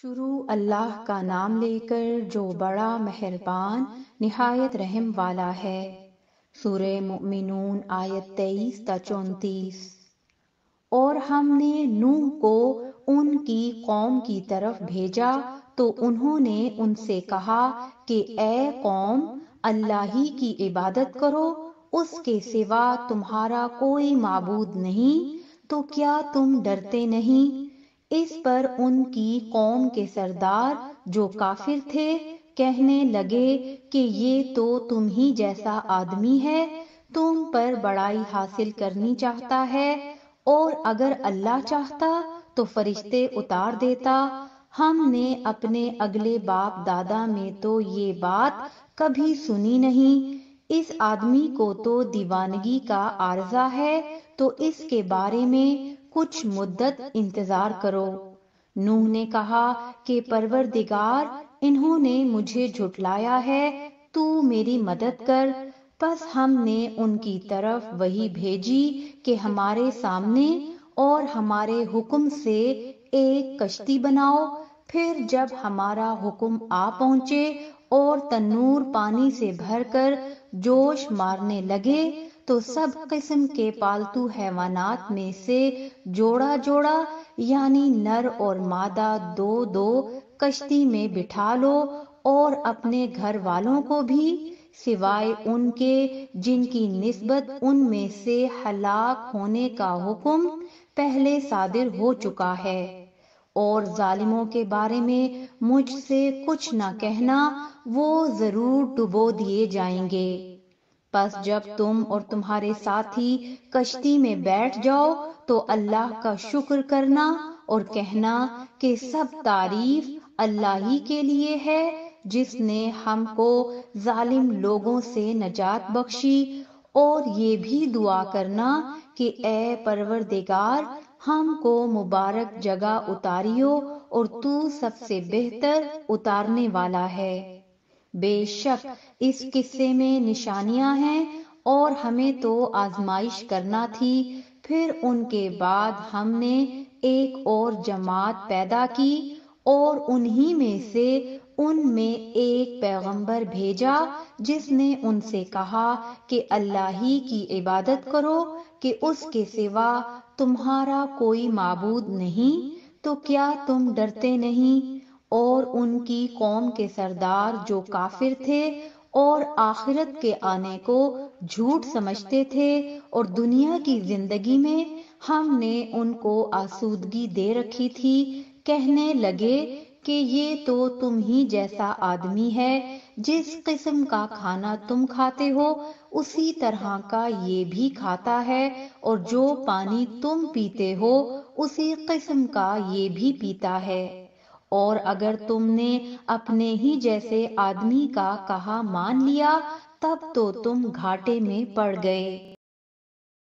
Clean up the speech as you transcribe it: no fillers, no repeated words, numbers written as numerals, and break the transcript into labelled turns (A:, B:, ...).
A: شروع اللہ کا نام لے کر جو بڑا مہربان نہایت رحم والا ہے۔ سورہ مؤمنون آیت 23 تا 34۔ اور ہم نے نوح کو ان کی قوم کی طرف بھیجا تو انہوں نے ان سے کہا کہ اے قوم، اللہ ہی کی عبادت کرو، اس کے سوا تمہارا کوئی معبود نہیں، تو کیا تم ڈرتے نہیں؟ اس پر ان کی قوم کے سردار جو کافر تھے کہنے لگے کہ یہ تو تم ہی جیسا آدمی ہے، تم پر بڑائی حاصل کرنی چاہتا ہے، اور اگر اللہ چاہتا تو فرشتے اتار دیتا۔ ہم نے اپنے اگلے باپ دادا میں تو یہ بات کبھی سنی نہیں۔ اس آدمی کو تو دیوانگی کا عارضہ ہے، تو اس کے بارے میں کچھ مدت انتظار کرو۔ نوح نے کہا کہ پروردگار، انہوں نے مجھے جھٹلایا ہے، تو میری مدد کر۔ پس ہم نے ان کی طرف وحی بھیجی کہ ہمارے سامنے اور ہمارے حکم سے ایک کشتی بناؤ۔ پھر جب ہمارا حکم آ پہنچے اور تنور پانی سے بھر کر جوش مارنے لگے تو سب قسم کے پالتو حیوانات میں سے جوڑا جوڑا، یعنی نر اور مادہ دو دو، کشتی میں بٹھا لو، اور اپنے گھر والوں کو بھی، سوائے ان کے جن کی نسبت ان میں سے ہلاک ہونے کا حکم پہلے صادر ہو چکا ہے۔ اور ظالموں کے بارے میں مجھ سے کچھ نہ کہنا، وہ ضرور ڈبو دیے جائیں گے۔ پس جب تم اور تمہارے ساتھی کشتی میں بیٹھ جاؤ تو اللہ کا شکر کرنا اور کہنا کہ سب تعریف اللہ ہی کے لیے ہے، جس نے ہم کو ظالم لوگوں سے نجات بخشی۔ اور یہ بھی دعا کرنا کہ اے پروردگار، ہم کو مبارک جگہ اتاریو، اور تو سب سے بہتر اتارنے والا ہے۔ بے شک اس قصے میں نشانیاں ہیں، اور ہمیں تو آزمائش کرنا تھی۔ پھر ان کے بعد ہم نے ایک اور جماعت پیدا کی، اور انہی میں سے ان میں ایک پیغمبر بھیجا جس نے ان سے کہا کہ اللہ ہی کی عبادت کرو، کہ اس کے سوا تمہارا کوئی معبود نہیں، تو کیا تم ڈرتے نہیں؟ اور ان کی قوم کے سردار جو کافر تھے اور آخرت کے آنے کو جھوٹ سمجھتے تھے، اور دنیا کی زندگی میں ہم نے ان کو آسودگی دے رکھی تھی، کہنے لگے کہ یہ تو تم ہی جیسا آدمی ہے، جس قسم کا کھانا تم کھاتے ہو اسی طرح کا یہ بھی کھاتا ہے، اور جو پانی تم پیتے ہو اسی قسم کا یہ بھی پیتا ہے۔ اور اگر تم نے اپنے ہی جیسے آدمی کا کہا مان لیا، تب تو تم گھاٹے میں پڑ گئے۔